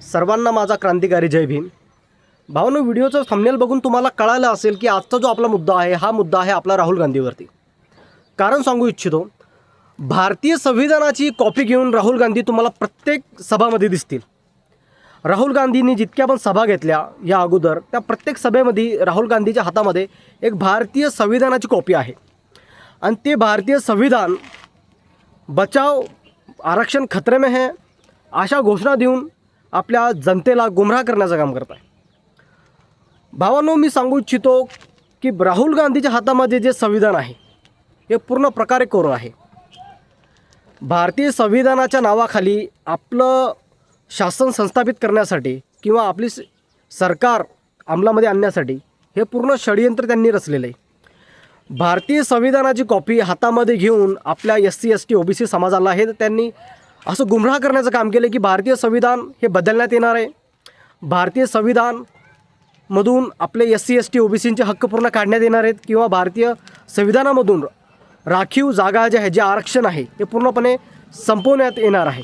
सर्वांना माझा क्रांतिकारी जय भीम। भावनो, व्हिडिओचं थंबनेल बघून तुम्हाला कळालं असेल की आजचा जो आपला मुद्दा आहे हा मुद्दा आहे आपला राहुल गांधीवरती। कारण सांगू इच्छितो, भारतीय संविधानाची कॉपी घेऊन राहुल गांधी तुम्हाला प्रत्येक सभामध्ये दिसतील। राहुल गांधींनी जितक्या पण सभा घेतल्या या अगोदर त्या प्रत्येक सभेमध्ये राहुल गांधीच्या हातामध्ये एक भारतीय संविधानाची कॉपी आहे आणि ते भारतीय संविधान बचाव आरक्षण खतरे में है अशा घोषणा देऊन आपल्या जनतेला गुमराह करण्याचं काम करत आहे। भावांनो, मी सांगू इच्छितो की राहुल गांधीच्या हातामध्ये जे संविधान आहे हे पूर्ण प्रकारे कोरं आहे। भारतीय संविधानाच्या नावाखाली आपलं शासन संस्थापित करण्यासाठी किंवा आपली सरकार अंमलामध्ये आणण्यासाठी हे पूर्ण षडयंत्र त्यांनी रचलेलं आहे। भारतीय संविधानाची कॉपी हातामध्ये घेऊन आपल्या SC ST OBC समाजाला हे त्यांनी असं गुमराह करण्याचं काम केलं की भारतीय संविधान हे बदलण्यात येणार आहे। भारतीय संविधानमधून आपले SC ST OBCचे हक्क पूर्ण काढण्यात येणार आहेत किंवा भारतीय संविधानामधून राखीव जागा जे आहे जे आरक्षण आहे ते पूर्णपणे संपवण्यात येणार आहे।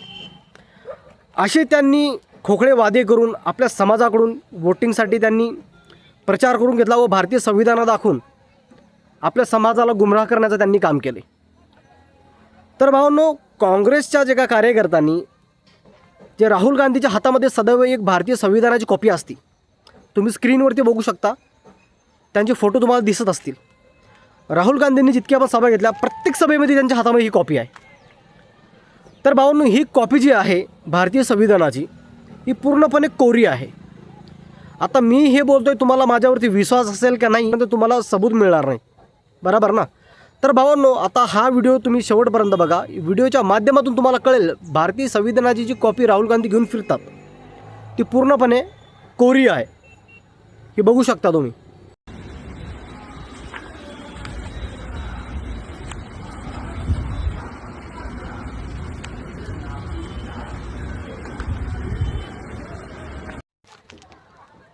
असे त्यांनी खोखळे वादे करून आपल्या समाजाकडून वोटिंगसाठी त्यांनी प्रचार करून घेतला व भारतीय संविधान दाखवून आपल्या समाजाला गुमराह करण्याचं त्यांनी काम केले। तर भावांनो, काँग्रेसच्या जे का कार्यकर्त्यांनी जे राहुल गांधीच्या हातामध्ये सदैव एक भारतीय संविधानाची कॉपी असते, तुम्ही स्क्रीनवरती बघू शकता, त्यांचे फोटो तुम्हाला दिसत असतील। राहुल गांधींनी जितक्या पण सभा घेतल्या प्रत्येक सभेमध्ये त्यांच्या हातामध्ये ही कॉपी आहे। तर भावांनो, ही कॉपी जी आहे भारतीय संविधानाची ही पूर्णपणे कोरी आहे। आता मी हे बोलतोय, तुम्हाला माझ्यावरती विश्वास असेल का नाही तर तुम्हाला सबूत मिळणार नाही, बरोबर ना? तर भावांनो, आता हा व्हिडिओ तुम्ही शेवटपर्यंत बघा। व्हिडिओच्या माध्यमातून तुम्हाला कळेल भारतीय संविधानाची जी कॉपी राहुल गांधी घेऊन फिरतात ती पूर्णपणे कोरी आहे। ही बघू शकता तुम्ही।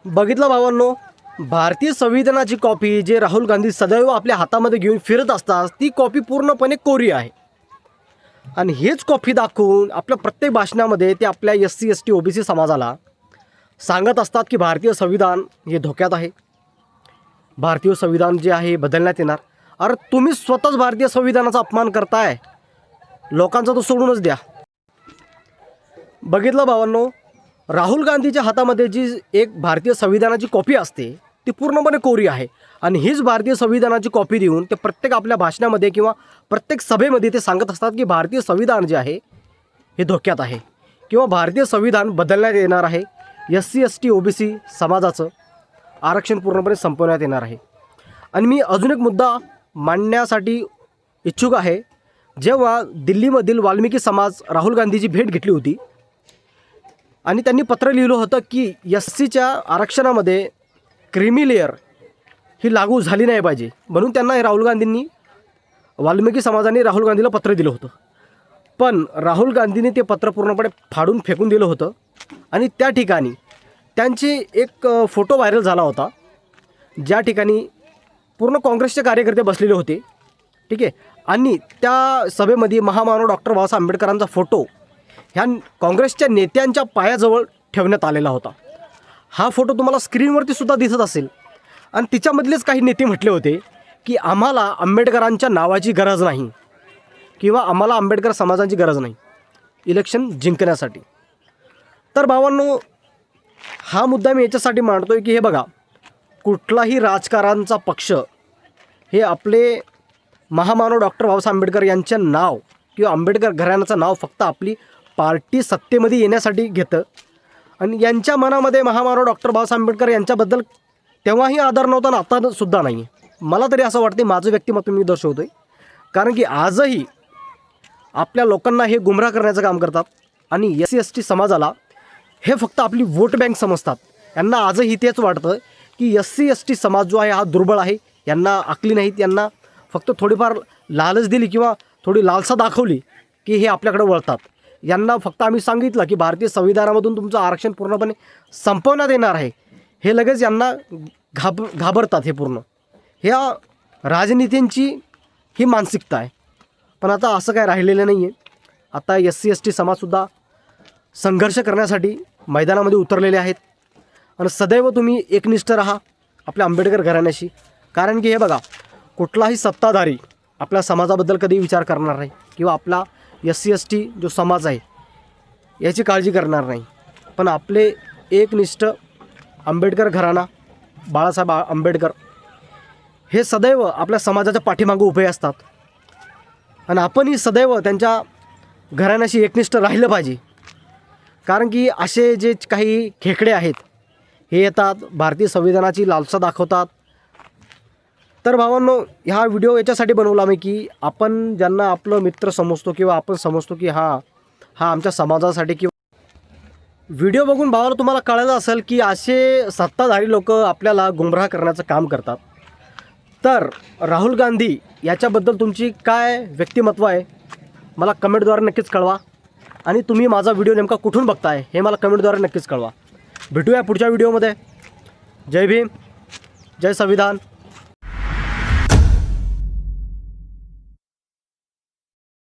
बघितलं भावांनो, भारतीय संविधानाची कॉपी जे राहुल गांधी सदैव आपल्या हातामध्ये घेऊन फिरत असतात ती कॉपी पूर्णपणे कोरी आहे आणि हेच कॉपी दाखवून आपल्या प्रत्येक भाषणामध्ये ते आपल्या SC ST OBC समाजाला सांगत असतात की भारतीय संविधान हे धोक्यात आहे, भारतीय संविधान जे आहे बदलण्यात येणार। अरे तुम्ही स्वतःच भारतीय संविधानाचा अपमान करताय, लोकांचा तो सोडूनच द्या। बघितलं भावांनो, राहुल गांधीच्या हातामध्ये जी एक भारतीय संविधानाची कॉपी असते ती पूर्णपणे कोरी आहे आणि हीच भारतीय संविधानाची कॉपी देऊन ते प्रत्येक आपल्या भाषणामध्ये किंवा प्रत्येक सभेमध्ये ते सांगत असतात की भारतीय संविधान जे आहे हे धोक्यात आहे किंवा भारतीय संविधान बदलण्यात येणार आहे, SC ST OBC समाजाचं आरक्षण पूर्णपणे संपवण्यात येणार आहे। आणि मी अजून एक मुद्दा मांडण्यासाठी इच्छुक आहे। जेव्हा दिल्लीमधील वाल्मिकी समाज राहुल गांधीची भेट घेतली होती आणि त्यांनी पत्र लिहिलं होतं की SCच्या आरक्षणामध्ये क्रीमी लेअर ही लागू झाली नाही पाहिजे, म्हणून त्यांना राहुल गांधींनी वाल्मिकी समाजाने राहुल गांधीला पत्र दिलं होतं। पण राहुल गांधींनी ते पत्र पूर्णपणे फाडून फेकून दिलं होतं आणि त्या ठिकाणी त्यांचे एक फोटो व्हायरल झाला होता ज्या ठिकाणी पूर्ण काँग्रेसचे कार्यकर्ते बसलेले होते, ठीक आहे। आणि त्या सभेमध्ये महामानव डॉक्टर बाबासाहेब आंबेडकरांचा फोटो ह्या काँग्रेसच्या नेत्यांच्या पायाजवळ ठेवण्यात आलेला होता। हा फोटो तुम्हाला स्क्रीनवरती सुद्धा दिसत असेल आणि तिच्यामधलेच काही नेते म्हटले होते की आम्हाला आंबेडकरांच्या नावाची गरज नाही किंवा आम्हाला आंबेडकर समाजाची गरज नाही इलेक्शन जिंकण्यासाठी। तर भावांनो, हा मुद्दा मी याच्यासाठी मांडतोय की हे बघा, कुठलाही राजकारणाचा पक्ष हे आपले महामानव डॉक्टर बाबासाहेब आंबेडकर यांचं नाव किंवा आंबेडकर घराण्याचं नाव फक्त आपली पार्टी सत्तेमध्ये येण्यासाठी घेतं आणि यांच्या मनामध्ये महामानव डॉक्टर बाबासाहेब आंबेडकर यांच्याबद्दल तेव्हाही आदर नव्हता आणि आता सुद्धा नाही आहे। मला तरी असं वाटते, माझं व्यक्तिमत्व मी दर्शवतो आहे, कारण की आजही आपल्या लोकांना हे गुमराह करण्याचं काम करतात आणि SC ST समाजाला हे फक्त आपली वोट बँक समजतात। यांना आजही तेच वाटतं की SC ST समाज जो आहे हा दुर्बळ आहे, यांना अकली नाहीत, यांना फक्त थोडीफार लालच दिली किंवा थोडी लालसा दाखवली की हे आपल्याकडे वळतात। यांना फक्त आम्ही सांगितलं की भारतीय संविधानामधून तुमचं आरक्षण पूर्णपणे संपवण्यात येणार आहे, हे लगेच यांना घाबरतात। हे पूर्ण ह्या राजनीतींची ही मानसिकता आहे। पण आता असं काय राहिलेलं नाही आहे। आता SC ST समाजसुद्धा संघर्ष करण्यासाठी मैदानामध्ये उतरलेले आहेत आणि सदैव तुम्ही एकनिष्ठ राहा आपल्या आंबेडकर घराण्याशी. कारण की हे बघा, कुठलाही सत्ताधारी आपल्या समाजाबद्दल कधी विचार करणार नाही किंवा आपला SC ST जो समाज आहे याची काळजी करणार नाही. पण आपले एकनिष्ठ आंबेडकर घराणा, बाळासाहेब आंबेडकर हे सदैव आपल्या समाजाच्या पाठीमागं उभे असतात आणि आपणही सदैव त्यांच्या घराण्याशी एकनिष्ठ राहिलं पाहिजे. कारण की असे जे काही खेकडे आहेत हे येतात, भारतीय संविधानाची लालसा दाखवतात. तर भावांनो, हा व्हिडिओ याच्यासाठी बनवला मी की आपण ज्यांना आपलं मित्र समजतो किंवा आपण समजतो की हा आमच्या समाजासाठी, किंवा व्हिडिओ बघून भावाला तुम्हाला कळलं असेल की असे सत्ताधारी लोक आपल्याला गुमराह करण्याचं काम करतात. तर राहुल गांधी याच्याबद्दल तुमची काय व्यक्तिमत्व आहे मला कमेंटद्वारे नक्कीच कळवा. आणि तुम्ही माझा व्हिडिओ नेमका कुठून बघताय हे मला कमेंटद्वारे नक्कीच कळवा. भेटूया पुढच्या व्हिडिओमध्ये. जय भीम, जय संविधान.